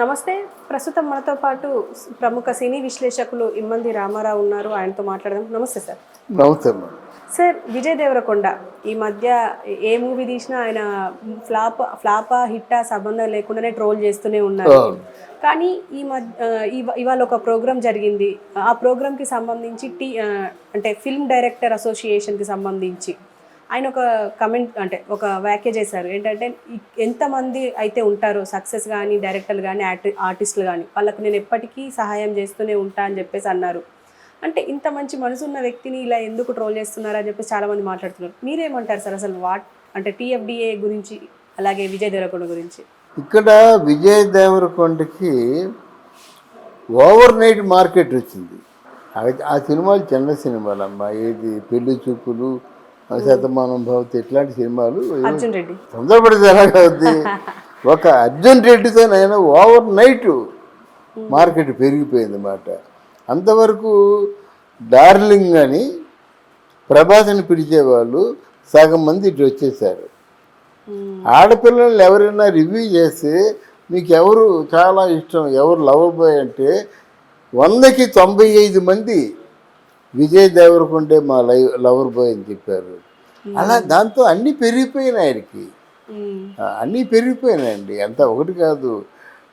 నమస్తే. ప్రస్తుతం మనతో పాటు ప్రముఖ సినీ విశ్లేషకులు ఇమ్మంది రామారావు ఉన్నారు. ఆయనతో మాట్లాడదాం. నమస్తే సార్. నమస్తే. సార్, విజయ్ దేవరకొండ ఈ మధ్య ఏ మూవీ తీసినా ఆయన ఫ్లాపా హిట్టా సంబంధం లేకుండానే ట్రోల్ చేస్తూనే ఉన్నారు. కానీ ఈ ఇవాళ ఒక ప్రోగ్రామ్ జరిగింది. ఆ ప్రోగ్రామ్కి సంబంధించి అంటే ఫిల్మ్ డైరెక్టర్ అసోసియేషన్కి సంబంధించి ఆయన ఒక కమెంట్ అంటే ఒక వ్యాఖ్య చేశారు. ఏంటంటే ఎంతమంది అయితే ఉంటారో సక్సెస్ కానీ డైరెక్టర్లు కానీ ఆర్టిస్టులు కానీ వాళ్ళకు నేను ఎప్పటికీ సహాయం చేస్తూనే ఉంటా అని చెప్పేసి అన్నారు. అంటే ఇంత మంచి మనసున్న వ్యక్తిని ఇలా ఎందుకు ట్రోల్ చేస్తున్నారు అని చెప్పేసి చాలామంది మాట్లాడుతున్నారు. మీరేమంటారు సార్ అసలు అంటే TFDA గురించి అలాగే విజయ్ దేవరకొండ గురించి? ఇక్కడ విజయ్ దేవరకొండకి ఓవర్ నైట్ మార్కెట్ వచ్చింది. ఆ సినిమాలు చిన్న సినిమాలు అమ్మా. ఏది పెళ్లి చూపులు, శతమానం భవతి, ఇట్లాంటి సినిమాలు తొందరపడితే ఎలాగా అవుద్ది. ఒక అర్జున్ రెడ్డితో నేను ఓవర్ నైట్ మార్కెట్ పెరిగిపోయింది అన్నమాట. అంతవరకు డార్లింగ్ అని ప్రభాస్ని పిలిచేవాళ్ళు సగం మంది ఇటు వచ్చేసారు. ఆడపిల్లలు ఎవరైనా రివ్యూ చేస్తే మీకు ఎవరు చాలా ఇష్టం, ఎవరు లవర్ బాయ్ అంటే 100కి 95 మంది విజయ్ దేవరకొండే మా లవర్ బాయ్ అని చెప్పారు. అలా దాంతో అన్నీ పెరిగిపోయినాయి. ఆయనకి అన్నీ పెరిగిపోయినాయండి. అంతా ఒకటి కాదు,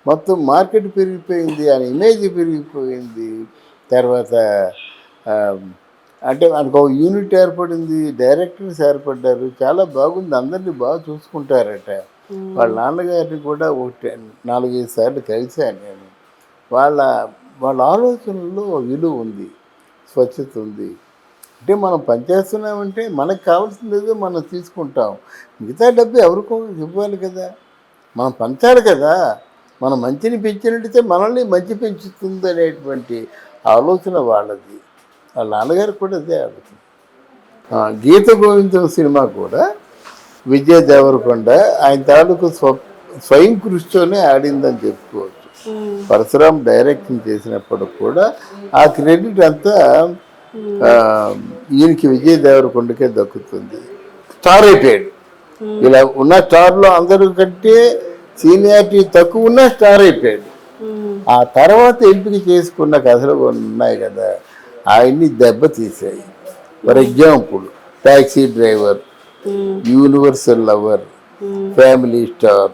మొత్తం మార్కెట్ పెరిగిపోయింది, ఆయన ఇమేజ్ పెరిగిపోయింది. తర్వాత అంటే మనకు ఒక యూనిట్ ఏర్పడింది, డైరెక్టర్స్ ఏర్పడ్డారు, చాలా బాగుంది, అందరినీ బాగా చూసుకుంటారట. వాళ్ళ నాన్నగారిని కూడా 4-5 సార్లు కలిశాను నేను. వాళ్ళ ఆలోచనలో విలువ ఉంది, స్వచ్ఛత ఉంది. అంటే మనం పనిచేస్తున్నామంటే మనకు కావాల్సింది ఏదో మనం తీసుకుంటాం. మిగతా డబ్బు ఎవరికో ఇవ్వాలి కదా, మనం పంచాలి కదా. మనం మంచిని పెంచినట్టయితే మనల్ని మంచి పెంచుతుంది అనేటువంటి ఆలోచన వాళ్ళది. వాళ్ళ నాన్నగారికి కూడా అదే ఆలోచన. గీత గోవిందం సినిమా కూడా విజయ్ దేవరకొండ ఆయన తాలూకు స్వయం కృషితోనే ఆడిందని చెప్పుకోవచ్చు. పరశురామ్ డైరెక్షన్ చేసినప్పుడు కూడా ఆ క్రెడిట్ అంతా ఈయనకి విజయ్ దేవరకొండకే దక్కుతుంది. స్టార్ అయిపోయాడు. ఇలా ఉన్న స్టార్లో అందరూ కంటే సీనియారిటీ తక్కువ ఉన్న స్టార్ అయిపోయాడు. ఆ తర్వాత ఎంపిక చేసుకున్న కథలు ఉన్నాయి కదా, ఆయన్ని దెబ్బతీసాయి. For example taxi driver, universal lover, family star,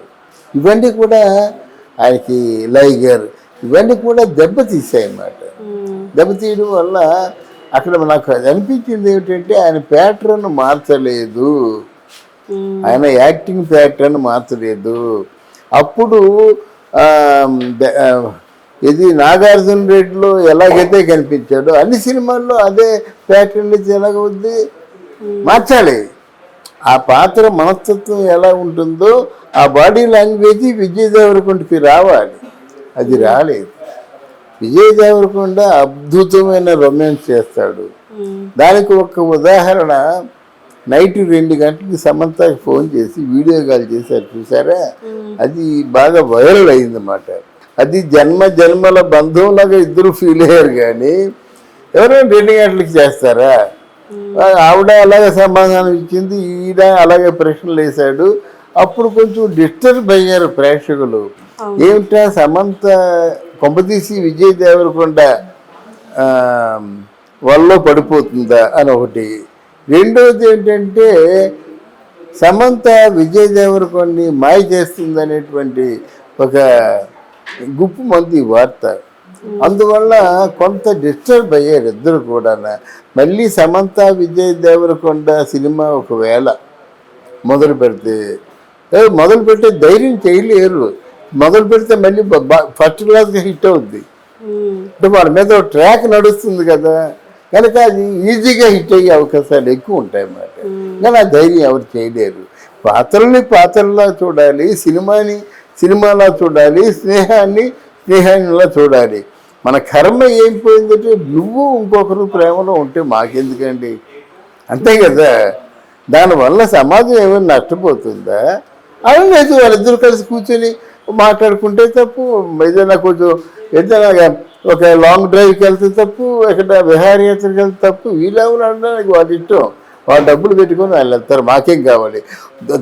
ఇవన్నీ కూడా ఆయనకి లైగర్, ఇవన్నీ కూడా దెబ్బతీసాయి అన్నమాట. దెబ్బతీయడం వల్ల అక్కడ నాకు అనిపించింది ఏమిటంటే ఆయన ప్యాటర్న్ మార్చలేదు, ఆయన యాక్టింగ్ ప్యాటర్న్ మార్చలేదు. అప్పుడు ఇది నాగార్జున రెడ్డిలో ఎలాగైతే కనిపించాడో అన్ని సినిమాల్లో అదే ప్యాటర్న్ ఎలాగవుద్ది, మార్చాలి. ఆ పాత్ర మనస్తత్వం ఎలా ఉంటుందో ఆ బాడీ లాంగ్వేజ్ విజయ్ దేవరకొండకి రావాలి. అది రాలేదు. విజయ్ దేవరకొండ అద్భుతమైన రొమాన్స్ చేస్తాడు. దానికి ఒక ఉదాహరణ, నైట్ 2 గంటలకి సమంతకి ఫోన్ చేసి వీడియో కాల్ చేశారు చూసారా, అది బాగా వైరల్ అయిందన్నమాట. అది జన్మల బంధంలాగా ఇద్దరు ఫీల్ అయ్యారు. కానీ ఎవరైనా 2 గంటలకి చేస్తారా? ఆవిడ అలాగే సమాధానం ఇచ్చింది, ఈయన అలాగే ప్రశ్నలు వేశాడు. అప్పుడు కొంచెం డిస్టర్బ్ అయ్యారు ప్రేక్షకులు. ఏమిటా సమంత కొంపతీసి విజయ్ దేవరకొండ వల్ల పడిపోతుందా అని ఒకటి. రెండోది ఏంటంటే సమంత విజయ్ దేవరకొండని మాయ చేస్తుంది అనేటువంటి ఒక గుప్పు మంది వార్త. అందువల్ల కొంత డిస్టర్బ్ అయ్యారు ఇద్దరు కూడా. మళ్ళీ సమంత విజయ్ దేవరకొండ సినిమా ఒకవేళ మొదలు పెట్టే ధైర్యం చేయలేరు. మొదలు పెడితే మళ్ళీ ఫస్ట్ క్లాస్గా హిట్ అవుద్ది. అంటే వాళ్ళ మీద ఒక ట్రాక్ నడుస్తుంది కదా, కనుక అది ఈజీగా హిట్ అయ్యే అవకాశాలు ఎక్కువ ఉంటాయి అన్నమాట. కానీ ఆ ధైర్యం ఎవరు చేయలేరు. పాత్రలా చూడాలి, సినిమాలా చూడాలి, స్నేహాన్నిలా చూడాలి. మన కర్మ ఏం పోయిందంటే నువ్వు ఇంకొకరు ప్రేమలో ఉంటే మాకెందుకండి, అంతే కదా. దానివల్ల సమాజం ఏమైనా నష్టపోతుందా? అలా లేదు. వాళ్ళిద్దరు కలిసి కూర్చొని మాట్లాడుకుంటే తప్పు, ఏదైనా ఒక లాంగ్ డ్రైవ్కి వెళ్తే తప్పు, ఎక్కడ విహారయాత్రకి వెళ్తే తప్పు. వీళ్ళెవరు అనడానికి వాళ్ళ ఇష్టం, వాళ్ళు డబ్బులు పెట్టుకొని వాళ్ళు వెళ్తారు, మాకేం కావాలి.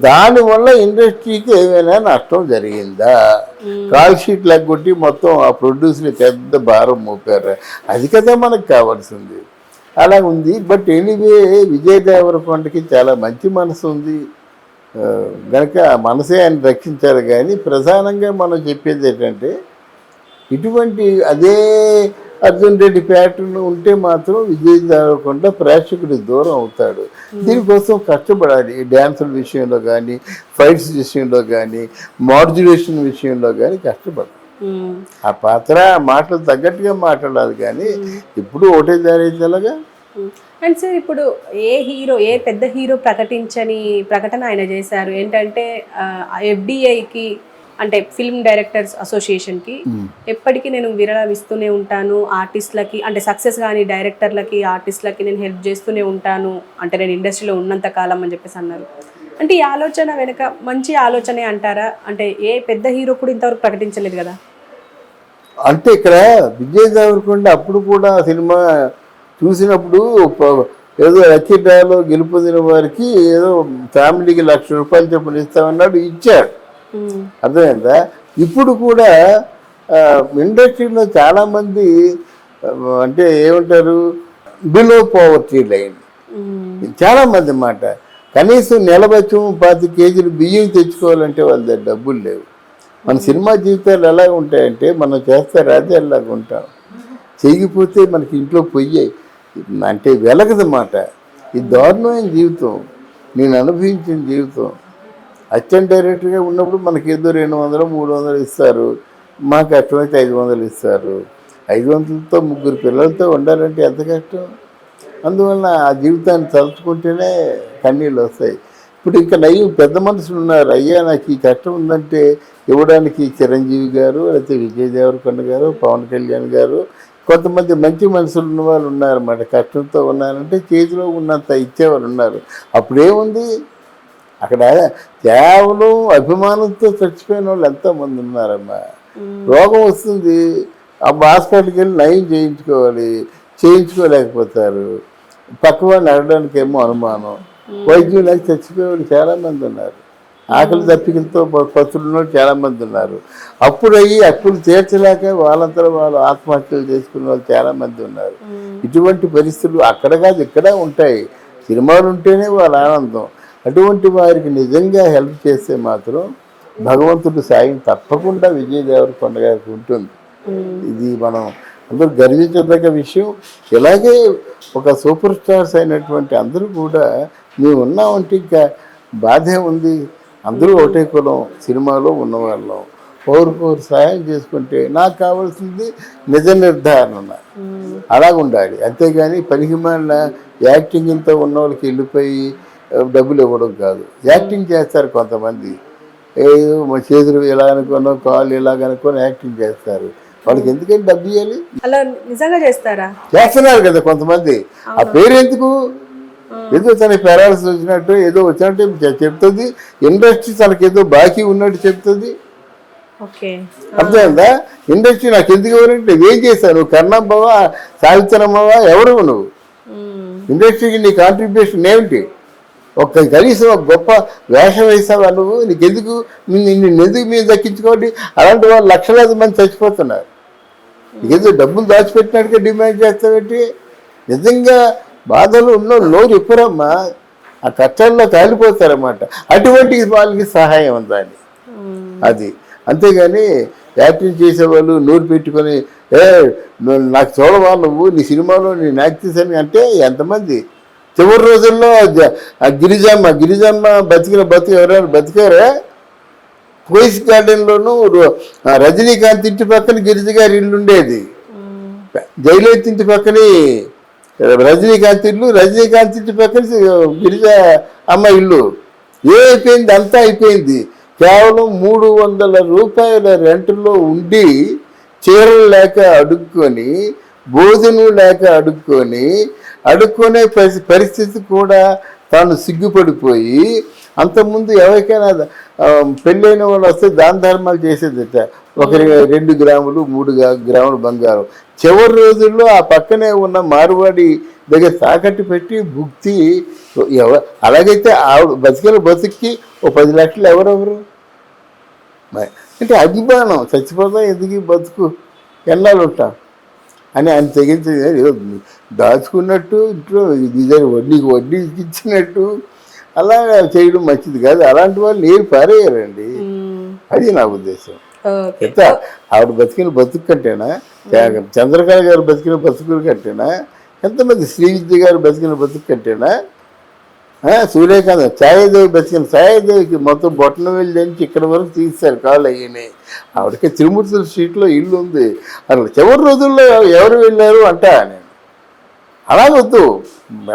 దానివల్ల ఇండస్ట్రీకి ఏమైనా నష్టం జరిగిందా? కాల్ షీట్ కొట్టి మొత్తం ఆ ప్రొడ్యూసర్ని పెద్ద భారం మోపారు. అది కదా మనకు కావాల్సింది. అలా ఉంది. బట్ ఎనీవే విజయ్ దేవరకొండకి చాలా మంచి మనసు ఉంది కనుక మనసే ఆయన రక్షించారు. కానీ ప్రధానంగా మనం చెప్పేది ఏంటంటే ఇటువంటి అదే అర్జున్ రెడ్డి ప్యాటర్న్ ఉంటే మాత్రం విజయ్ దేవరకొండ ప్రేక్షకుడి దూరం అవుతాడు. దీనికోసం కష్టపడాలి. డ్యాన్సుల విషయంలో కానీ, ఫైట్స్ విషయంలో కానీ, మాడ్యులేషన్ విషయంలో కానీ కష్టపడాలి. ఆ పాత్ర మాటలు తగ్గట్టుగా మాట్లాడాలి. కానీ ఇప్పుడు ఒకటే దారేలాగా. అండ్ సార్ ఇప్పుడు ఏ పెద్ద హీరో ప్రకటించని ప్రకటన ఆయన చేశారు ఏంటంటే FDIకి అంటే ఫిల్మ్ డైరెక్టర్స్ అసోసియేషన్కి ఎప్పటికీ నేను విరాళం ఇస్తూనే ఉంటాను ఆర్టిస్టులకి, అంటే సక్సెస్ కానీ డైరెక్టర్లకి ఆర్టిస్టులకి నేను హెల్ప్ చేస్తూనే ఉంటాను అంటే నేను ఇండస్ట్రీలో ఉన్నంత కాలం అని చెప్పేసి అన్నారు. అంటే ఈ ఆలోచన వెనక మంచి ఆలోచనే అంటారా? అంటే ఏ పెద్ద హీరో కూడా ఇంతవరకు ప్రకటించలేదు కదా. అంటే ఇక్కడ విజయ్ దేవరకొండ అప్పుడు కూడా సినిమా చూసినప్పుడు ఏదో రచయితలో గెలుపొందిన వారికి ఏదో ఫ్యామిలీకి ₹1,00,000 చొప్పున ఇస్తామన్నాడు, ఇచ్చాడు. అర్థమైందా? ఇప్పుడు కూడా ఇండస్ట్రీలో చాలామంది అంటే ఏమంటారు బిలో పవర్టీ లైన్ చాలామంది మాట. కనీసం నెలబచ్చం 25 కేజీలు బియ్యం తెచ్చుకోవాలంటే వాళ్ళ దగ్గర డబ్బులు లేవు. మన సినిమా జీవితాలు ఎలా ఉంటాయంటే మనం చేస్తే రాజ్యాల్లాగా ఉంటాం, చేయకపోతే మనకి ఇంట్లో పొయ్యాయి అంటే వెలగదన్నమాట. ఈ దారుణమైన జీవితం నేను అనుభవించిన జీవితం. అసిస్టెంట్ డైరెక్టర్గా ఉన్నప్పుడు మనకి ఏదో 200, 300 ఇస్తారు, మాకు అర్థమైతే 500 ఇస్తారు. 500తో 3 పిల్లలతో ఉండాలంటే ఎంత కష్టం. అందువల్ల ఆ జీవితాన్ని తలుచుకుంటేనే కన్నీళ్ళు వస్తాయి. ఇప్పుడు ఇంకా నయ్యం పెద్ద మనుషులు ఉన్నారు, అయ్యా నాకు ఈ కష్టం ఉందంటే ఇవ్వడానికి చిరంజీవి గారు, లేకపోతే విజయ్ దేవరకొండ గారు, పవన్ కళ్యాణ్ గారు, కొంతమంది మంచి మనుషులు ఉన్న వాళ్ళు ఉన్నారన్నమాట. కష్టంతో ఉన్నారంటే చేతిలో ఉన్నంత ఇచ్చేవాళ్ళు ఉన్నారు. అప్పుడేముంది అక్కడ కేవలం అభిమానంతో చచ్చిపోయిన వాళ్ళు ఎంతోమంది ఉన్నారమ్మా. రోగం వస్తుంది, ఆ హాస్పిటల్కి వెళ్ళి నయం చేయించుకోలేకపోతారు. పక్క వాళ్ళు అడగడానికి ఏమో అనుమానం. వైద్యం లేక చచ్చిపోయే వాళ్ళు చాలామంది ఉన్నారు. ఆకలి దప్పికలతో పత్రులు చాలామంది ఉన్నారు. అప్పులు తీర్చలేక వాళ్ళంతా వాళ్ళు ఆత్మహత్యలు చేసుకున్న వాళ్ళు చాలామంది ఉన్నారు. ఇటువంటి పరిస్థితులు అక్కడ కాదు ఇక్కడ ఉంటాయి. సినిమాలు ఉంటేనే వాళ్ళ ఆనందం. అటువంటి వారికి నిజంగా హెల్ప్ చేస్తే మాత్రం భగవంతుడి సాయం తప్పకుండా విజయ్ దేవరకొండ గారికి ఉంటుంది. ఇది మనం అందరూ గర్వించదగ్గ విషయం. ఇలాగే ఒక సూపర్ స్టార్స్ అయినటువంటి అందరూ కూడా మేము ఉన్నామంటే ఇంకా బాధే ఉంది. అందరూ ఒకటే కులం, సినిమాలో ఉన్నవాళ్ళం, పౌరు సహాయం చేసుకుంటే నాకు కావాల్సింది నిజ నిర్ధారణ అలాగ ఉండాలి. అంతేగాని పనికిమాలిన యాక్టింగ్తో ఉన్న వాళ్ళకి వెళ్ళిపోయి డబ్బులు ఇవ్వడం కాదు. యాక్టింగ్ చేస్తారు కొంతమంది, ఏదో మా చేతులు ఇలా అనుకున్నాం, కాళ్ళు ఇలాగనుకొని యాక్టింగ్ చేస్తారు. వాళ్ళకి ఎందుకంటే డబ్బు ఇవ్వాలి? అలా నిజంగా చేస్తున్నారు కదా కొంతమంది. ఆ పేరు ఎందుకు? ఏదో తన పెరాల్సి వచ్చినట్టు ఏదో వచ్చినట్టు చెప్తుంది. ఇండస్ట్రీ తనకి ఏదో బాకీ ఉన్నట్టు చెప్తుంది. అర్థమైందా? ఇండస్ట్రీ నాకు ఎందుకు ఇవ్వాలంటే నువ్వేం చేశావు? నువ్వు కర్ణమ్మవా, సావిత్రమ్మవా, ఎవరు నువ్వు? ఇండస్ట్రీకి నీ కాంట్రిబ్యూషన్ ఏమిటి? కనీసం ఒక గొప్ప వేషం వేసావా నువ్వు? నీకెందుకు నిన్నెందుకు మీరు దక్కించుకోండి? అలాంటి వాళ్ళు లక్షలాది మంది చచ్చిపోతున్నారు. నీకేదో డబ్బులు దాచిపెట్టినట్టుగా డిమాండ్ చేస్తావేంటి? నిజంగా బాధలు ఉన్న నోరు ఎప్పుడమ్మా ఆ కష్టాల్లో కాలిపోతారన్నమాట. అటువంటి వాళ్ళకి సహాయం ఉండాలి అది. అంతేగాని యాక్టింగ్ చేసేవాళ్ళు నోరు పెట్టుకొని నాకు చూడవా నువ్వు, నీ సినిమాలో నేను యాక్ట్ చేశాను అంటే ఎంతమంది? చివరి రోజుల్లో గిరిజమ్మ బతుకు ఎవరైనా బతికారా? పోయిస్ గార్డెన్లోనూ రజనీకాంత్ ఇంటి పక్కన గిరిజ గారి ఇల్లు ఉండేది. జయలలిత ఇంటి పక్కనే రజనీకాంత్ ఇల్లు, రజనీకాంత్ ఇంటి పక్కన గిరిజ అమ్మ ఇల్లు. ఏమైపోయింది? అంతా అయిపోయింది. కేవలం ₹300 రెంట్లో ఉండి చీరలు లేక అడుక్కొని, భోజనం లేక అడుక్కునే పరిస్థితి కూడా తాను సిగ్గుపడిపోయి, అంతకుముందు ఎవరికైనా పెళ్ళైన వాళ్ళు వస్తే దాన ధర్మాలు చేసేదట. ఒకరి 2 గ్రాములు 3 గ్రాములు బంగారం. చివరి రోజుల్లో ఆ పక్కనే ఉన్న మార్వాడి దగ్గర తాకట్టు పెట్టి భుక్తి అలాగైతే ఆవిడ బతుక్కి ఓ 10 లక్షలు ఎవరెవరు అంటే అభిమానం. చచ్చిపోతాం ఎందుకు బతుకు ఎన్నాళ్ళు ఉంటాం అని ఆయన తెగించేది. ఏదో దాచుకున్నట్టు ఇంట్లో నీకు వడ్డీ ఇచ్చినట్టు అలా చేయడం మంచిది కాదు. అలాంటి వాళ్ళు నీరు పారేయారండి. అది నా ఉద్దేశం. ఎంత ఆవిడ బతికిన బతుకు కంటేనా, చంద్రకళ గారు బతికిన బతుకుల కంటేనా, ఎంతమంది శ్రీవిద్య గారు బతికిన బతుకు కంటేనా, సూర్యకాంత్ ఛాయాదేవి బతికిన ఛాయాదేవికి మొత్తం బొట్టన వెళ్ళి నుంచి ఇక్కడ వరకు తీస్తారు కాళ్ళు అయ్యినాయి. ఆవిడకి తిరుమూర్తుల స్ట్రీట్లో ఇల్లు ఉంది. అసలు చివరి రోజుల్లో ఎవరు వెళ్ళారు అంటా నేను. అలాగొద్దు.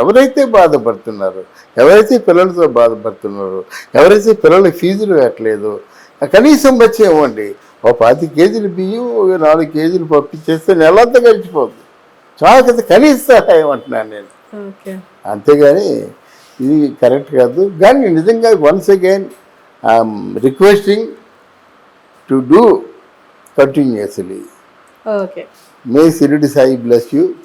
ఎవరైతే బాధపడుతున్నారు, ఎవరైతే పిల్లలతో బాధపడుతున్నారో, ఎవరైతే పిల్లలకి ఫీజులు కట్టలేదు, కనీసం వచ్చి ఇవ్వండి. ఓ 25 కేజీలు బియ్యం, 4 కేజీలు పంపించేస్తే నెలంతా గడిచిపోతుంది. చాలా కదా కనీస సహాయం అంటున్నాను నేను. అంతేగాని ఇది కరెక్ట్ కాదు. కానీ నిజంగా once again I'm requesting to do continuously. Okay. May Shirdi Sai bless you.